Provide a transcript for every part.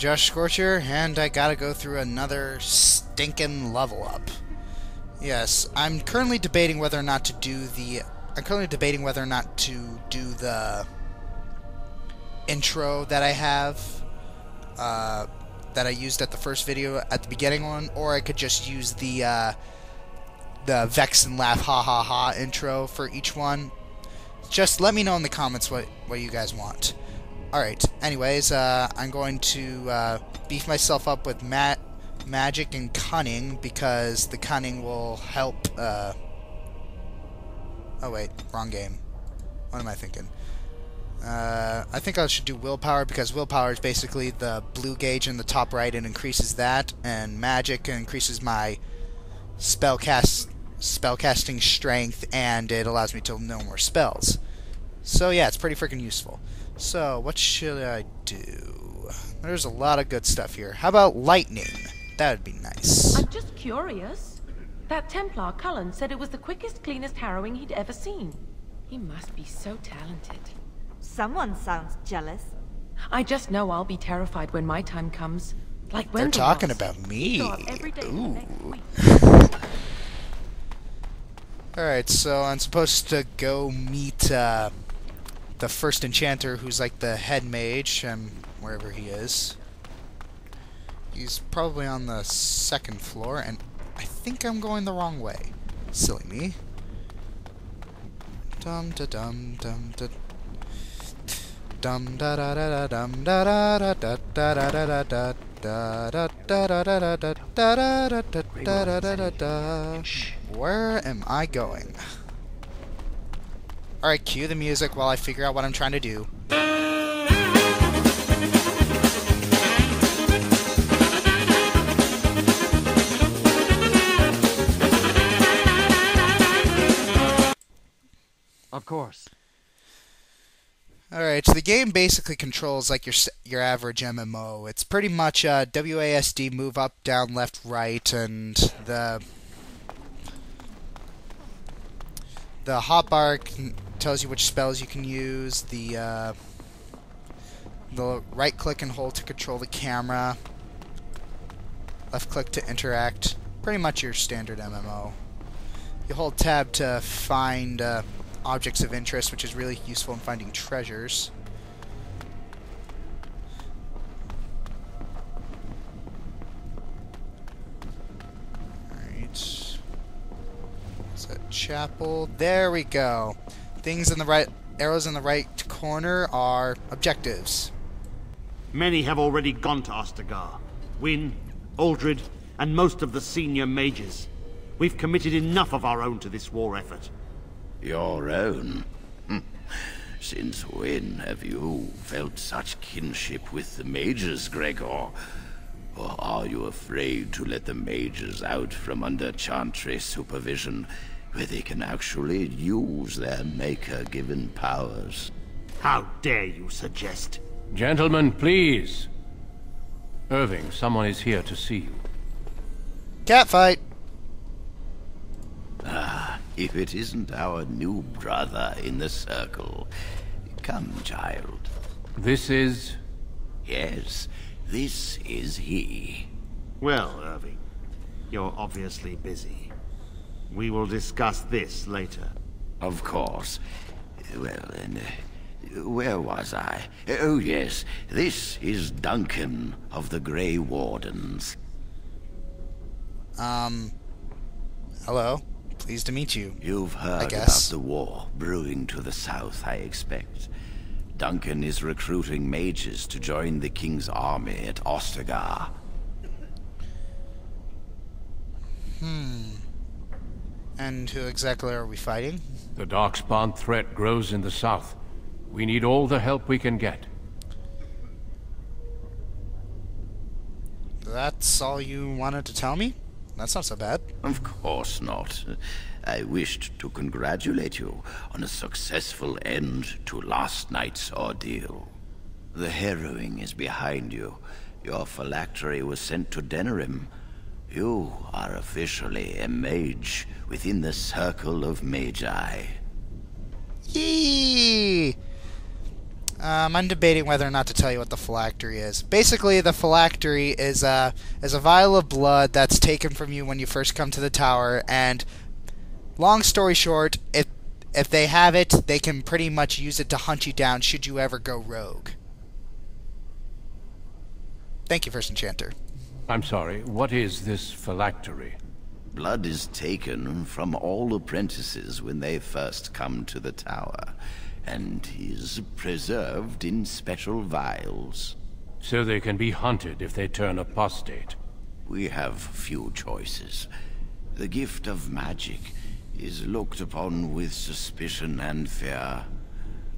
Josh Scorcher, and I gotta go through another stinking level up. Yes, I'm currently debating whether or not to do the... intro that I have, that I used at the first video at the beginning one, or I could just use the Vex and Laugh Ha Ha Ha intro for each one. Just let me know in the comments what you guys want. Alright, anyways, I'm going to beef myself up with magic and cunning, because the cunning will help... Oh wait, wrong game. What am I thinking? I think I should do willpower, because willpower is basically the blue gauge in the top right and increases that, and magic increases my spellcasting strength, and it allows me to know more spells. So yeah, it's pretty freaking useful. So what should I do? There's a lot of good stuff here. How about lightning? That would be nice. I'm just curious. That Templar Cullen said it was the quickest, cleanest harrowing he'd ever seen. He must be so talented. Someone sounds jealous. I just know I'll be terrified when my time comes. Like when they're talking about me. Ooh. Alright, so I'm supposed to go meet the first enchanter, who's like the head mage, wherever he is. He's probably on the second floor, and I think I'm going the wrong way. Silly me. Dum da dum dum da dum da da da dum da da da da da da da da da da da da da. Where am I going? Alright, cue the music while I figure out what I'm trying to do. Of course. Alright, so the game basically controls like your average MMO. It's pretty much WASD, move up, down, left, right, and the hotbar tells you which spells you can use. The right click and hold to control the camera. Left click to interact. Pretty much your standard MMO. You hold tab to find objects of interest, which is really useful in finding treasures. Alright. Is that chapel? There we go. Things in the right, arrows in the right corner are objectives. Many have already gone to Ostagar. Wynne, Aldred, and most of the senior mages. We've committed enough of our own to this war effort. Your own? Since when have you felt such kinship with the mages, Gregor? Or are you afraid to let the mages out from under Chantry supervision, where they can actually use their Maker-given powers? How dare you suggest? Gentlemen, please. Irving, someone is here to see you. Catfight! Ah, if it isn't our new brother in the circle. Come, child. This is... Yes, this is he. Well, Irving, you're obviously busy. We will discuss this later. Of course. Well, and where was I? Oh, yes, this is Duncan of the Grey Wardens. Hello. Pleased to meet you. You've heard about the war brewing to the south, I expect. Duncan is recruiting mages to join the king's army at Ostagar. And who exactly are we fighting? The Darkspawn threat grows in the south. We need all the help we can get. That's all you wanted to tell me? That's not so bad. Of course not. I wished to congratulate you on a successful end to last night's ordeal. The harrowing is behind you. Your phylactery was sent to Denerim. You are officially a mage within the circle of magi. Yee! I'm debating whether or not to tell you what the phylactery is. Basically, the phylactery is a vial of blood that's taken from you when you first come to the tower, and long story short, if they have it, they can pretty much use it to hunt you down should you ever go rogue. Thank you, First Enchanter. I'm sorry, what is this phylactery? Blood is taken from all apprentices when they first come to the tower, and is preserved in special vials. So they can be hunted if they turn apostate. We have few choices. The gift of magic is looked upon with suspicion and fear.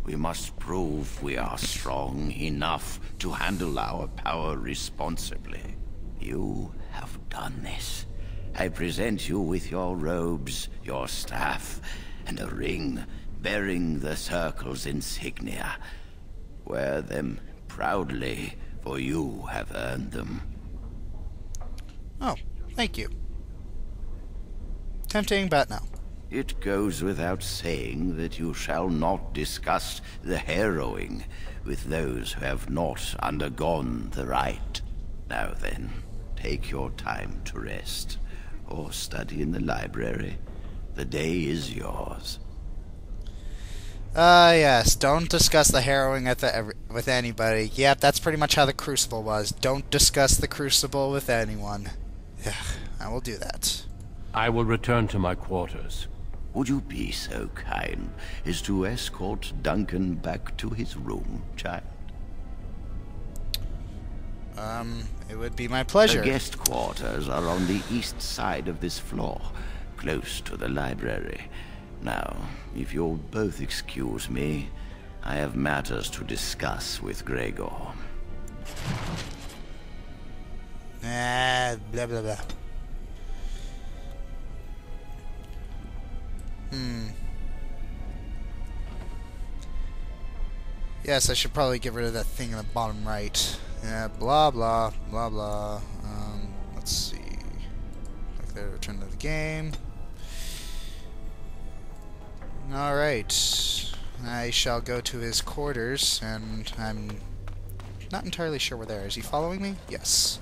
We must prove we are strong enough to handle our power responsibly. You have done this. I present you with your robes, your staff, and a ring bearing the Circle's insignia. Wear them proudly, for you have earned them. Oh, thank you. Tempting, but no. It goes without saying that you shall not discuss the harrowing with those who have not undergone the rite. Now then, take your time to rest, or study in the library. The day is yours. Yes, don't discuss the harrowing with anybody. Yep, that's pretty much how the Crucible was. Don't discuss the Crucible with anyone. Yeah, I will do that. I will return to my quarters. Would you be so kind as to escort Duncan back to his room, child? It would be my pleasure. The guest quarters are on the east side of this floor, close to the library. Now, if you'll both excuse me, I have matters to discuss with Gregor. Blah, blah, blah. Yes, I should probably get rid of that thing in the bottom right. Yeah, blah, blah, blah, blah. Let's see. Click there to return to the game. Alright. I shall go to his quarters, and I'm not entirely sure where they are. Is he following me? Yes.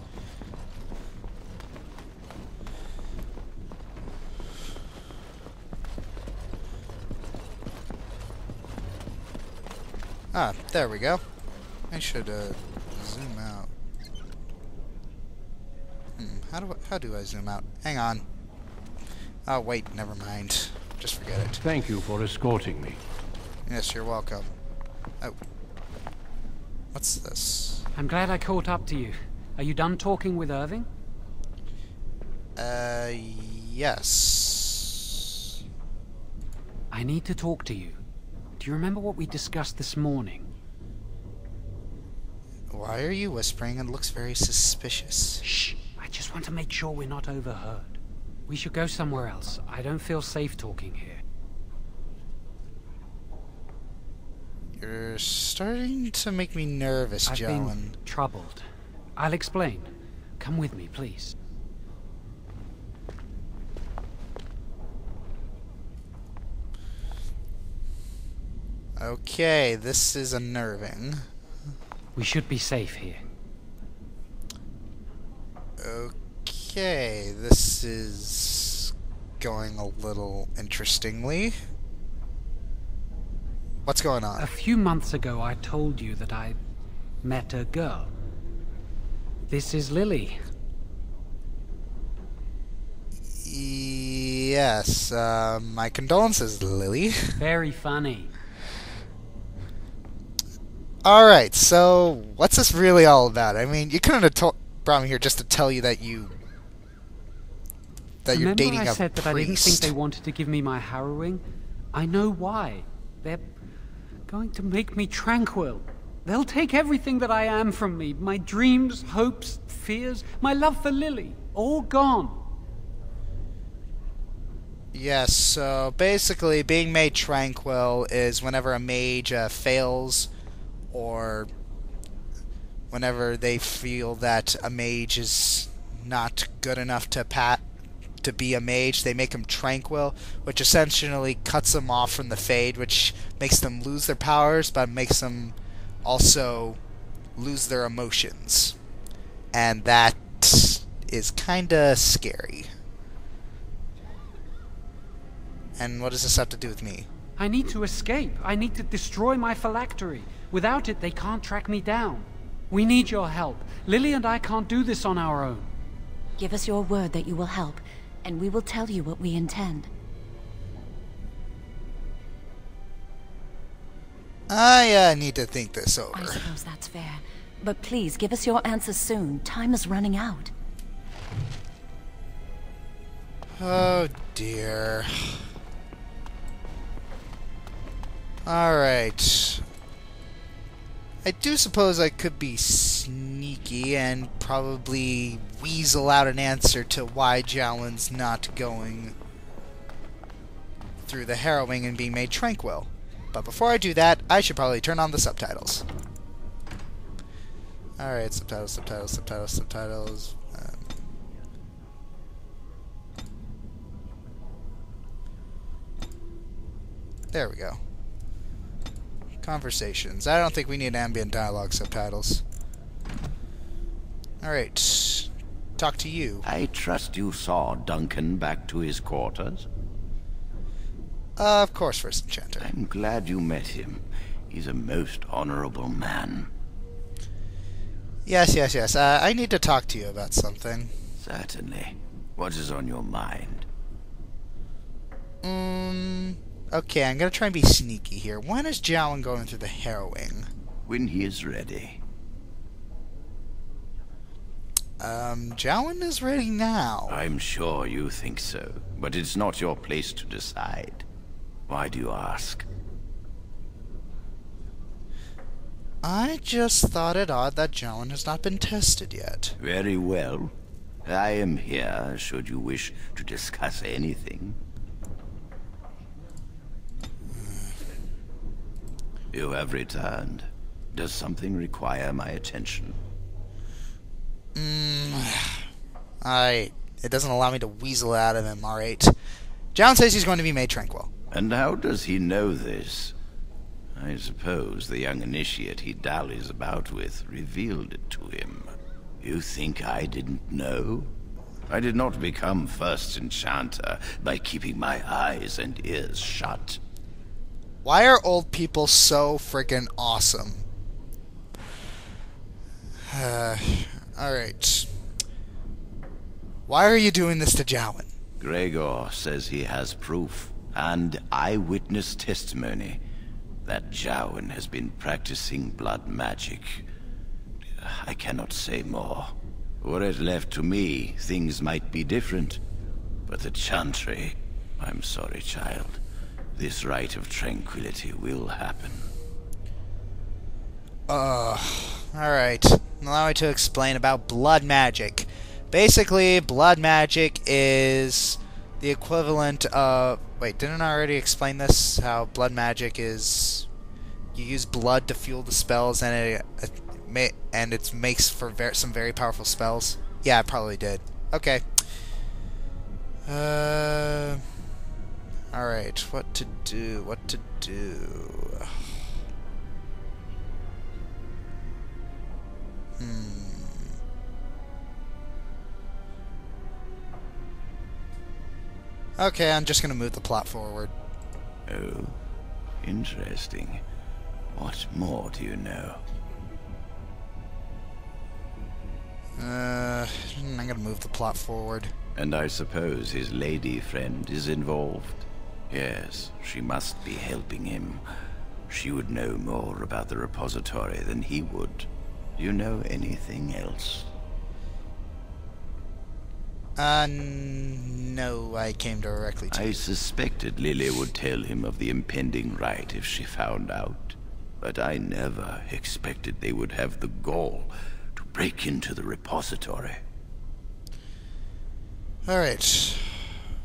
Ah, there we go. I should zoom out. How do I zoom out? Hang on. Oh wait, never mind. Just forget it. Thank you for escorting me. Yes, you're welcome. Oh. What's this? I'm glad I caught up to you. Are you done talking with Irving? Yes. I need to talk to you. Do you remember what we discussed this morning? Why are you whispering? It looks very suspicious. Shh! I just want to make sure we're not overheard. We should go somewhere else. I don't feel safe talking here. You're starting to make me nervous, I've Joe. been troubled. I'll explain. Come with me, please. Okay, this is unnerving. We should be safe here. Okay, this is going a little interestingly. What's going on? A few months ago, I told you that I met a girl. This is Lily. Yes, my condolences, Lily. Very funny. Alright, so what's this really all about? I mean, you couldn't have brought me here just to tell you that you're dating Remember a I said that I didn't think priest? they wanted to give me my harrowing? I know why. They're going to make me tranquil. They'll take everything that I am from me. My dreams, hopes, fears, my love for Lily. All gone. Yes, so basically being made tranquil is whenever a mage fails, or whenever they feel that a mage is not good enough to be a mage, they make them tranquil, which essentially cuts them off from the Fade, which makes them lose their powers, but makes them also lose their emotions. And that is kinda scary. And what does this have to do with me? I need to escape. I need to destroy my phylactery. Without it, they can't track me down. We need your help. Lily and I can't do this on our own. Give us your word that you will help, and we will tell you what we intend. I need to think this over. I suppose that's fair. But please, give us your answers soon. Time is running out. Oh, dear. Alright. I do suppose I could be sneaky and probably weasel out an answer to why Jowen's not going through the harrowing and being made tranquil. But before I do that, I should probably turn on the subtitles. Alright, subtitles. There we go. Conversations. I don't think we need ambient dialogue subtitles. Alright. Talk to you. I trust you saw Duncan back to his quarters? Of course, First Enchanter. I'm glad you met him. He's a most honorable man. Yes. I need to talk to you about something. Certainly. What is on your mind? Okay, I'm gonna try and be sneaky here. When is Jowen going through the harrowing? When he is ready. Jowen is ready now. I'm sure you think so, but it's not your place to decide. Why do you ask? I just thought it odd that Jowen has not been tested yet. Very well. I am here should you wish to discuss anything. You have returned. Does something require my attention? It doesn't allow me to weasel out of him, alright. Jowen says he's going to be made tranquil. And how does he know this? I suppose the young initiate he dallies about with revealed it to him. You think I didn't know? I did not become First Enchanter by keeping my eyes and ears shut. Why are old people so friggin' awesome? Alright. Why are you doing this to Jowen? Gregor says he has proof and eyewitness testimony that Jowen has been practicing blood magic. I cannot say more. Were it left to me, things might be different. But the Chantry... I'm sorry, child. This rite of tranquility will happen. Alright. Allow me to explain about blood magic. Basically, blood magic is the equivalent of... Wait, didn't I already explain this? How blood magic is... You use blood to fuel the spells, and it makes for some very powerful spells. Yeah, I probably did. Okay. Alright, what to do? Okay, I'm just gonna move the plot forward. Oh, interesting. What more do you know? I'm gonna move the plot forward. And I suppose his lady friend is involved? Yes, she must be helping him. She would know more about the repository than he would. Do you know anything else? No, I came directly to I you. suspected Lily would tell him of the impending rite if she found out. But I never expected they would have the gall to break into the repository. Alright.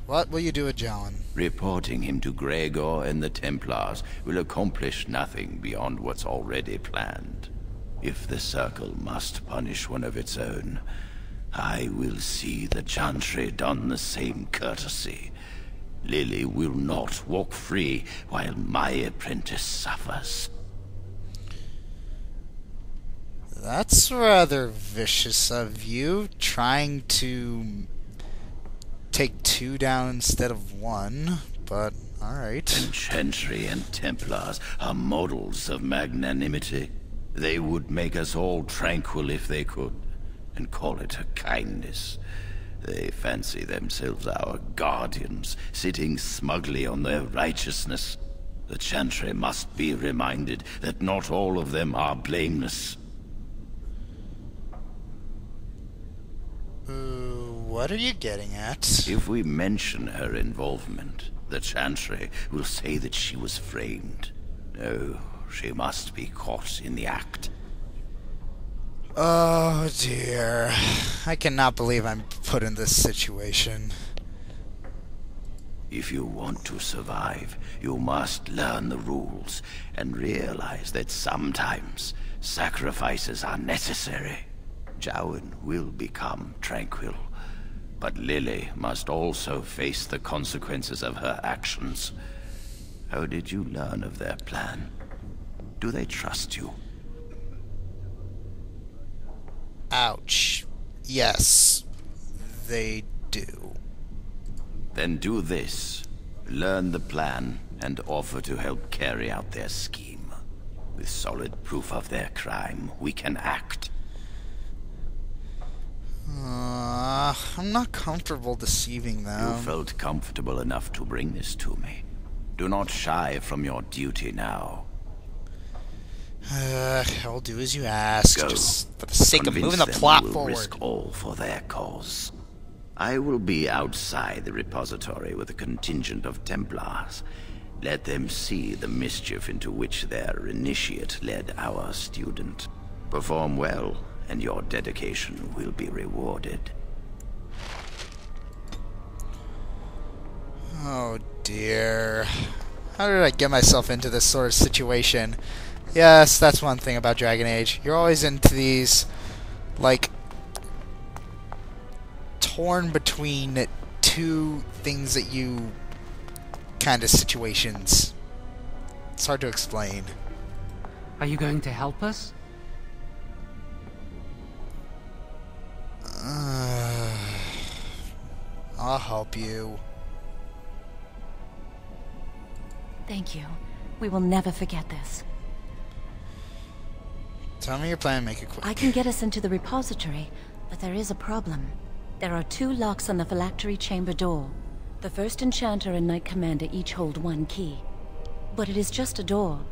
What will you do with Jowen? Reporting him to Gregor and the Templars will accomplish nothing beyond what's already planned. If the Circle must punish one of its own, I will see the Chantry done the same courtesy. Lily will not walk free while my apprentice suffers. That's rather vicious of you, trying to take 2 down instead of 1, but alright. Chantry and Templars are models of magnanimity. They would make us all tranquil if they could, and call it a kindness. They fancy themselves our guardians, sitting smugly on their righteousness. The Chantry must be reminded that not all of them are blameless. What are you getting at? If we mention her involvement, the Chantry will say that she was framed. No, she must be caught in the act. Oh dear. I cannot believe I'm put in this situation. If you want to survive, you must learn the rules and realize that sometimes sacrifices are necessary. Jowan will become tranquil, but Lily must also face the consequences of her actions. How did you learn of their plan? Do they trust you? Ouch. Yes, they do. Then do this. Learn the plan and offer to help carry out their scheme. With solid proof of their crime, we can act. I'm not comfortable deceiving them. You felt comfortable enough to bring this to me. Do not shy from your duty now. I'll do as you ask, Go. just for the sake of Convince moving the them plot you will forward. risk all for their cause. I will be outside the repository with a contingent of Templars. Let them see the mischief into which their initiate led our student. Perform well, and your dedication will be rewarded. Oh dear. How did I get myself into this sort of situation? Yes, that's one thing about Dragon Age. You're always into these, like, torn between 2 things that you kind of situations. It's hard to explain. Are you going to help us? I'll help you. Thank you. We will never forget this. Tell me your plan, make it quick. I can get us into the repository, but there is a problem. There are 2 locks on the phylactery chamber door. The first enchanter and knight commander each hold 1 key. But it is just a door.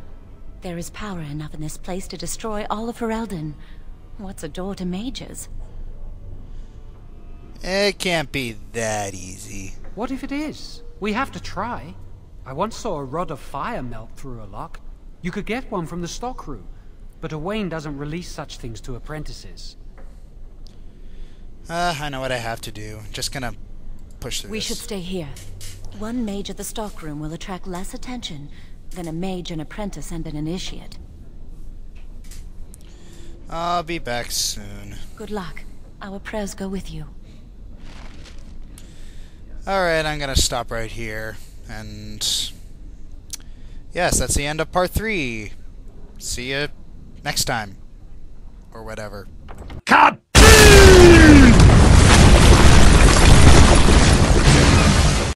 There is power enough in this place to destroy all of Ferelden. What's a door to mages? It can't be that easy. What if it is? We have to try. I once saw a rod of fire melt through a lock. You could get one from the stockroom, but Owain doesn't release such things to apprentices. I know what I have to do. Just gonna push through We this. should stay here. 1 mage at the stockroom will attract less attention than a mage, an apprentice, and an initiate. I'll be back soon. Good luck. Our prayers go with you. Alright, I'm gonna stop right here. And yes, that's the end of part 3. See you next time. Or whatever.